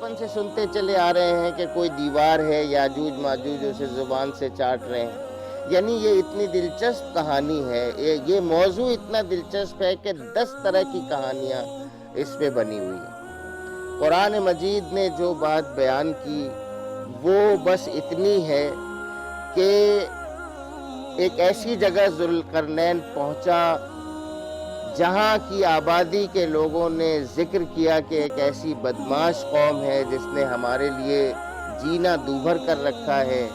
بچپن سے سنتے چلے آ رہے ہیں کہ کوئی دیوار ہے، یاجوج ماجوج اسے زبان سے چاٹ رہے ہیں، یعنی یہ اتنی دلچسپ کہانی ہے، یہ موضوع اتنا دلچسپ ہے کہ 10 طرح کی کہانیاں اس پہ بنی ہوئی ہیں۔ قرآن مجید نے جو بات بیان کی وہ بس اتنی ہے کہ ایک ایسی جگہ ذوالقرنین پہنچا جہاں کی آبادی کے لوگوں نے ذکر کیا کہ ایک ایسی بدماش قوم ہے جس نے ہمارے لیے جینا دوبھر کر رکھا ہے۔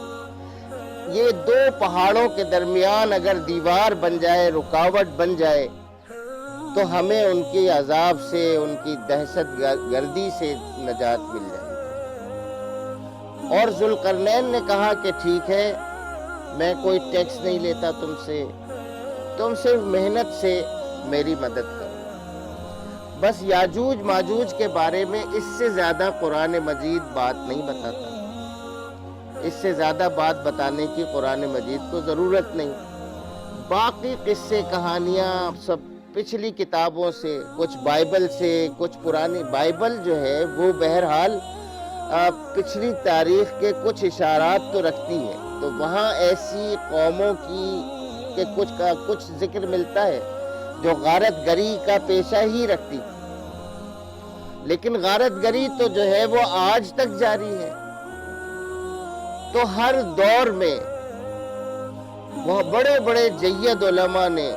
یہ 2 پہاڑوں کے درمیان اگر دیوار بن جائے، رکاوٹ بن جائے تو ہمیں ان کی عذاب سے، ان کی دہشت گردی سے نجات مل جائے۔ اور ذوالقرنین نے کہا کہ ٹھیک ہے، میں کوئی ٹیکس نہیں لیتا تم صرف محنت سے میری مدد کرو۔ بس یاجوج ماجوج کے بارے میں اس سے زیادہ قرآن مجید بات نہیں بتاتا، اس سے زیادہ بات بتانے کی قرآن مجید کو ضرورت نہیں۔ باقی قصے کہانیاں سب پچھلی کتابوں سے، کچھ بائبل سے، کچھ پرانی بائبل جو ہے وہ بہرحال پچھلی تاریخ کے کچھ اشارات تو رکھتی ہے، تو وہاں ایسی قوموں کی کچھ ذکر ملتا ہے جو غارت گری کا پیشہ ہی رکھتی، لیکن غارت گری تو جو ہے وہ آج تک جاری ہے۔ تو ہر دور میں وہ بڑے بڑے جید علماء نے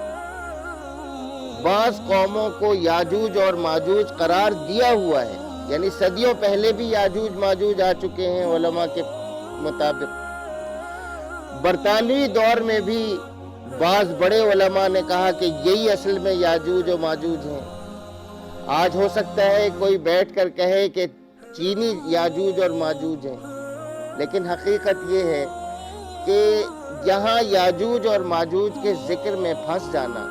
بعض قوموں کو یاجوج اور ماجوج قرار دیا ہوا ہے، یعنی صدیوں پہلے بھی یاجوج ماجوج آ چکے ہیں علماء کے مطابق۔ برطانوی دور میں بھی بعض بڑے علماء نے کہا کہ یہی اصل میں یاجوج و ماجوج ہیں۔ آج ہو سکتا ہے کوئی بیٹھ کر کہے کہ چینی یاجوج اور ماجوج ہیں، لیکن حقیقت یہ ہے کہ یہاں یاجوج اور ماجوج کے ذکر میں پھنس جانا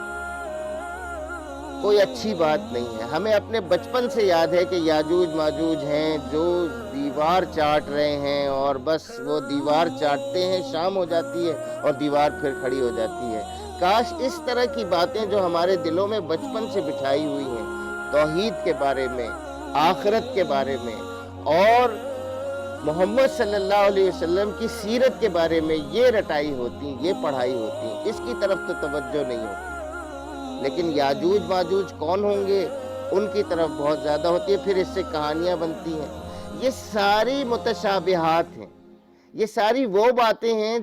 کوئی اچھی بات نہیں ہے۔ ہمیں اپنے بچپن سے یاد ہے کہ یاجوج ماجوج ہیں جو دیوار چاٹ رہے ہیں، اور بس وہ دیوار چاٹتے ہیں، شام ہو جاتی ہے اور دیوار پھر کھڑی ہو جاتی ہے۔ کاش اس طرح کی باتیں جو ہمارے دلوں میں بچپن سے بٹھائی ہوئی ہیں، توحید کے بارے میں، آخرت کے بارے میں، اور محمد صلی اللہ علیہ وسلم کی سیرت کے بارے میں یہ رٹائی ہوتی، یہ پڑھائی ہوتی، اس کی طرف تو توجہ نہیں ہوتی۔ لیکن یاجوج ماجوج کون ہوں گے ان کی طرف بہت زیادہ ہوتی ہے، پھر اس سے کہانیاں بنتی ہیں۔ یہ ساری متشابہات ہیں، یہ ساری وہ باتیں ہیں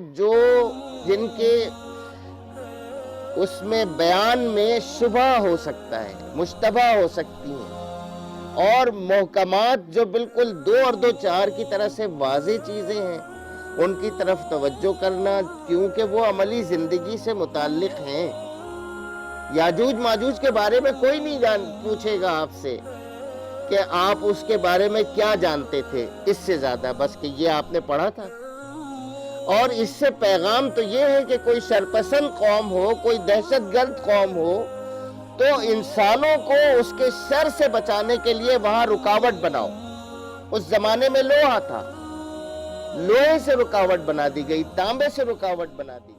جن کے اس میں بیان میں شبہ ہو سکتا ہے، مشتبہ ہو سکتی ہیں، اور محکمات جو بالکل 2 اور 2 4 کی طرح سے واضح چیزیں ہیں ان کی طرف توجہ کرنا، کیونکہ وہ عملی زندگی سے متعلق ہیں۔ یاجوج ماجوج کے بارے میں کوئی نہیں پوچھے گا آپ سے کہ آپ اس کے بارے میں کیا جانتے تھے، اس سے زیادہ بس کہ یہ آپ نے پڑھا تھا۔ اور اس سے پیغام تو یہ ہے کہ کوئی شرپسند قوم ہو، کوئی دہشت گرد قوم ہو، تو انسانوں کو اس کے شر سے بچانے کے لیے وہاں رکاوٹ بناؤ۔ اس زمانے میں لوہا تھا، لوہے سے رکاوٹ بنا دی گئی، تانبے سے رکاوٹ بنا دی